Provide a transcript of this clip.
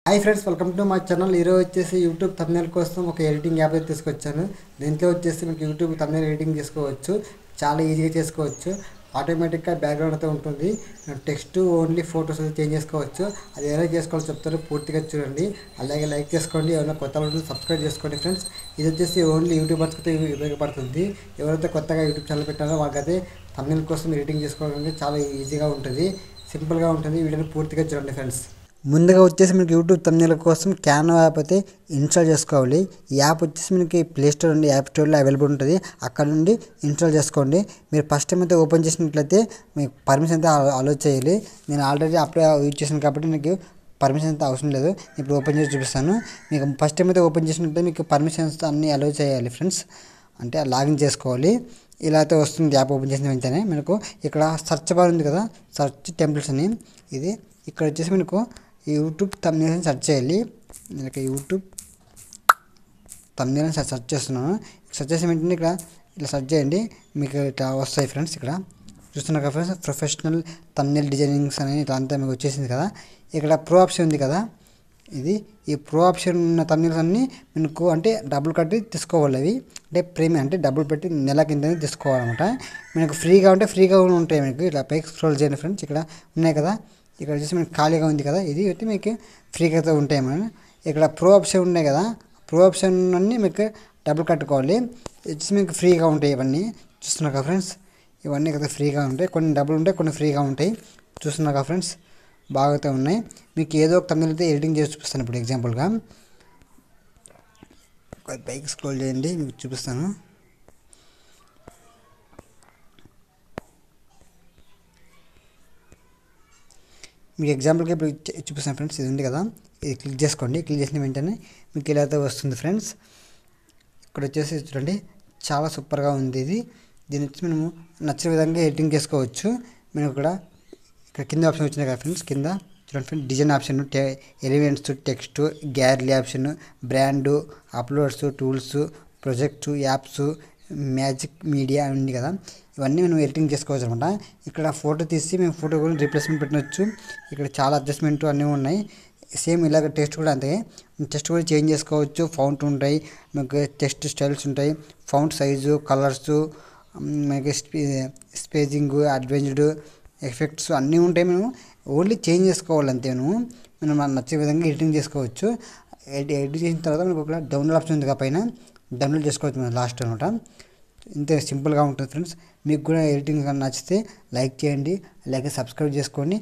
Hi friends, welcome to my channel. ఈరోజు వచ్చేసి YouTube thumbnail కోసం ఒక ఎడిటింగ్ యాప్ అయితే తీసుకొచ్చాను. దీంట్లో వచ్చేసి మీకు యూట్యూబ్ థంబ్నెయిల్ ఎడిటింగ్ చేసుకోవచ్చు. చాలా ఈజీగా చేసుకోవచ్చు. ఆటోమేటిక్గా బ్యాక్గ్రౌండ్ అయితే ఉంటుంది. టెక్స్ట్ ఓన్లీ ఫొటోస్ అయితే చేంజ్ చేసుకోవచ్చు. అది ఎలా చేసుకోవాలో చెప్తారు, పూర్తిగా చూడండి. అలాగే లైక్ చేసుకోండి. ఎవరైనా కొత్త వాళ్ళు సబ్స్క్రైబ్ చేసుకోండి ఫ్రెండ్స్. ఇది వచ్చేసి ఓన్లీ యూట్యూబర్స్కి అయితే ఉపయోగపడుతుంది. ఎవరైతే కొత్తగా యూట్యూబ్ ఛానల్ పెట్టారో వాళ్ళకైతే థంబ్నెయిల్ కోసం ఎడిటింగ్ చేసుకోవడానికి చాలా ఈజీగా ఉంటుంది, సింపుల్గా ఉంటుంది. వీడియోని పూర్తిగా చూడండి ఫ్రెండ్స్. ముందుగా వచ్చేసి మీకు యూట్యూబ్ థంబ్నెయిల్ కోసం క్యాన్వా యాప్ అయితే ఇన్స్టాల్ చేసుకోవాలి. ఈ యాప్ వచ్చేసి మనకి ప్లే స్టోర్ నుండి యాప్ స్టోర్లో అవైలబుల్ ఉంటుంది. అక్కడ నుండి ఇన్స్టాల్ చేసుకోండి. మీరు ఫస్ట్ టైం అయితే ఓపెన్ చేసినట్లయితే మీకు పర్మిషన్ అయితే అలో చేయాలి. నేను ఆల్రెడీ అప్పుడే యూజ్ చేశాను కాబట్టి నాకు పర్మిషన్ అయితే అవసరం లేదు. ఇప్పుడు ఓపెన్ చేసి చూపిస్తాను. మీకు ఫస్ట్ టైం అయితే ఓపెన్ చేసినట్లయితే మీకు పర్మిషన్స్ అన్నీ అలో చేయాలి ఫ్రెండ్స్. అంటే లాగిన్ చేసుకోవాలి. ఇలా అయితే వస్తుంది. యాప్ ఓపెన్ చేసిన వెంటనే మనకు ఇక్కడ సెర్చ్ బార్ ఉంది కదా, సెర్చ్ టెంప్లెట్స్ అని. ఇది ఇక్కడ వచ్చేసి మనకు యూట్యూబ్ థంబ్నెయిల్ సెర్చ్ చేయాలి. నేను యూట్యూబ్ థంబ్నెయిల్ సెర్చ్ చేస్తున్నాను. సెర్చ్ చేసిన వెంటనే ఇక్కడ ఇలా సెర్చ్ చేయండి. మీకు ఇట్లా వస్తాయి ఫ్రెండ్స్. ఇక్కడ చూస్తున్నారు కదా ఫ్రెండ్స్, ప్రొఫెషనల్ థంబ్నెయిల్ డిజైనింగ్స్ అని ఇట్లా అంతా మీకు వచ్చేసింది కదా. ఇక్కడ ప్రో ఆప్షన్ ఉంది కదా, ఈ ప్రో ఆప్షన్ ఉన్న థంబ్నెయిల్స్ అన్నీ మీకు అంటే డబ్బులు కట్టి తీసుకోవాలి. అవి అంటే ప్రీమియం, అంటే డబ్బులు పెట్టి నెల కింద తీసుకోవాలన్నమాట. మనకు ఫ్రీగా ఉంటే ఫ్రీగా ఉంటాయి. మీకు ఇట్లా పైకి స్క్రోల్ చేయండి ఫ్రెండ్స్. ఇక్కడ ఉన్నాయి కదా, ఇక్కడ వచ్చేసి మనకి ఖాళీగా ఉంది కదా, ఇది అయితే మీకు ఫ్రీగా అయితే ఉంటాయి. మనం ఇక్కడ ప్రో ఆప్షన్ ఉన్నాయి కదా, ప్రో ఆప్షన్ అన్నీ మీకు డబ్బులు కట్టుకోవాలి. వచ్చేసి మీకు ఫ్రీగా ఉంటాయి. ఇవన్నీ చూస్తున్నారు కదా ఫ్రెండ్స్, ఇవన్నీ కదా ఫ్రీగా ఉంటాయి. కొన్ని డబ్బులు ఉంటాయి, కొన్ని ఫ్రీగా ఉంటాయి. చూస్తున్నారు కదా ఫ్రెండ్స్, బాగా అయితే ఉన్నాయి. మీకు ఏదో ఒక థంబ్నెయిల్ అయితే ఎడిటింగ్ చేసి చూపిస్తాను. ఇప్పుడు ఎగ్జాంపుల్గా పైకి స్క్రోల్ చేయండి, మీకు చూపిస్తాను. మీకు ఎగ్జాంపుల్గా ఇప్పుడు చూపిస్తాను ఫ్రెండ్స్. ఇది ఉంది కదా, ఇది క్లిక్ చేసుకోండి. క్లిక్ చేసిన వెంటనే మీకు ఇలా అయితే వస్తుంది ఫ్రెండ్స్. ఇక్కడ వచ్చేసి చూడండి, చాలా సూపర్గా ఉంది ఇది. దీని వచ్చి మనము నచ్చిన విధంగా ఎడిటింగ్ చేసుకోవచ్చు. మనం ఇక్కడ కింద ఆప్షన్ వచ్చినాయి కదా ఫ్రెండ్స్, కింద చూడండి friends, design option, elements, text, gallery option, brand, uploads, tools, projects, apps, magic media ఉంది కదా, ఇవన్నీ మనం ఎడిటింగ్ చేసుకోవచ్చు అనమాట. ఇక్కడ ఫోటో తీసి మేము ఫోటో కూడా రీప్లేస్మెంట్ పెట్టవచ్చు. ఇక్కడ చాలా అడ్జస్ట్మెంట్ అన్నీ ఉన్నాయి. సేమ్ ఇలాగ టెక్స్ట్ కూడా అంతే, టెక్స్ట్ కూడా చేంజ్ చేసుకోవచ్చు. ఫౌంట్ ఉంటాయి, మీకు టెక్స్ట్ స్టైల్స్ ఉంటాయి, ఫౌంట్ సైజు, కలర్స్, మనకి స్పేసింగ్, అడ్వాన్స్డ్ ఎఫెక్ట్స్ అన్నీ ఉంటాయి. మేము ఓన్లీ చేంజ్ చేసుకోవాలి అంతే. మనం నచ్చే విధంగా ఎడిటింగ్ చేసుకోవచ్చు. ఎడిట్ చేసిన తర్వాత మనకు ఒక డౌన్లోడ్ ఆప్షన్ ఉంది కదా, పైన డౌన్లోడ్ చేసుకోవచ్చు మనం లాస్ట్ అనమాట. ఇంతే సింపుల్గా ఉంటుంది ఫ్రెండ్స్. మీకు కూడా ఎడిటింగ్ నచ్చితే లైక్ చేయండి, అలాగే సబ్స్క్రైబ్ చేసుకోండి.